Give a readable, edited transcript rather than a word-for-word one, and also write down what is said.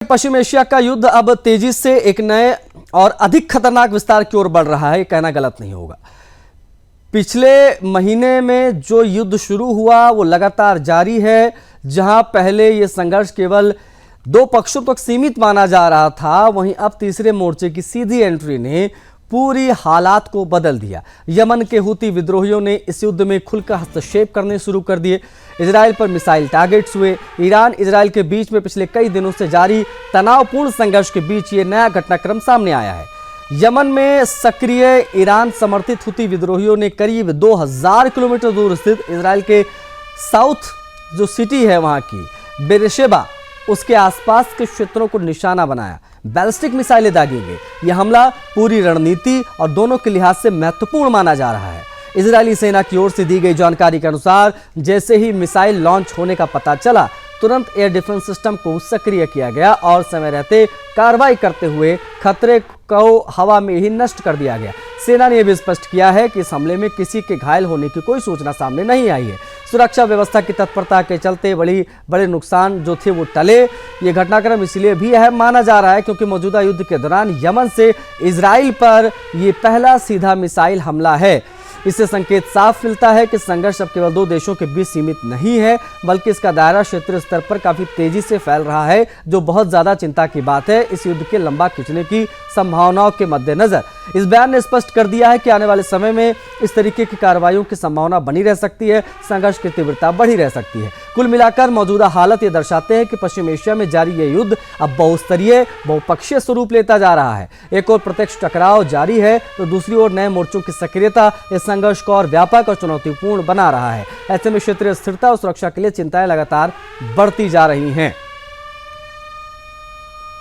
पश्चिम Asia का युद्ध अब तेजी से एक नए और अधिक खतरनाक विस्तार की ओर बढ़ रहा है। ये कहना गलत नहीं होगा। पिछले महीने में जो युद्ध शुरू हुआ वो लगातार जारी है। जहां पहले ये संघर्ष केवल दो पक्षों तक सीमित माना जा रहा था, वहीं अब तीसरे मोर्चे की सीधी एंट्री ने पूरी हालात को बदल दिया। यमन के हुती विद्रोहियों ने इस युद्ध में खुलकर हस्तक्षेप करने शुरू कर दिए। इजराइल पर मिसाइल टारगेट्स हुए। ईरान इजराइल के बीच में पिछले कई दिनों से जारी तनावपूर्ण संघर्ष के बीच ये नया घटनाक्रम सामने आया है। यमन में सक्रिय ईरान समर्थित हुती विद्रोहियों ने करीब 2000 किलोमीटर दूर स्थित इजराइल के साउथ जो सिटी है वहां की बेरशेबा, उसके आसपास के क्षेत्रों को निशाना बनाया। बैलिस्टिक मिसाइलें दागी गई। यह हमला पूरी रणनीति और दोनों के लिहाज से महत्वपूर्ण माना जा रहा है। इजरायली सेना की ओर से दी गई जानकारी के अनुसार जैसे ही मिसाइल लॉन्च होने का पता चला, तुरंत एयर डिफेंस सिस्टम को सक्रिय किया गया और समय रहते कार्रवाई करते हुए खतरे को हवा में ही नष्ट कर दिया गया। सेना ने यह भी स्पष्ट किया है कि इस हमले में किसी के घायल होने की कोई सूचना सामने नहीं आई है। सुरक्षा व्यवस्था की तत्परता के चलते बड़े नुकसान जो थे वो टले। ये घटनाक्रम इसलिए भी अहम माना जा रहा है क्योंकि मौजूदा युद्ध के दौरान यमन से इजराइल पर यह पहला सीधा मिसाइल हमला है। इससे संकेत साफ मिलता है कि संघर्ष अब केवल दो देशों के बीच सीमित नहीं है, बल्कि इसका दायरा क्षेत्रीय स्तर पर काफी तेजी से फैल रहा है, जो बहुत ज्यादा चिंता की बात है। इस युद्ध के लंबा खिंचने की संभावनाओं के मद्देनजर इस बयान ने स्पष्ट कर दिया है कि आने वाले समय में इस तरीके की कार्रवाइयों की संभावना बनी रह सकती है, संघर्ष की तीव्रता बढ़ी रह सकती है। कुल मिलाकर मौजूदा हालत ये दर्शाते हैं कि पश्चिम एशिया में जारी ये युद्ध अब बहुस्तरीय बहुपक्षीय स्वरूप लेता जा रहा है। एक और प्रत्यक्ष टकराव जारी है तो दूसरी ओर नए मोर्चों की सक्रियता इस संघर्ष को और व्यापक और चुनौतीपूर्ण बना रहा है। ऐसे में क्षेत्रीय स्थिरता और सुरक्षा के लिए चिंताएं लगातार बढ़ती जा रही हैं।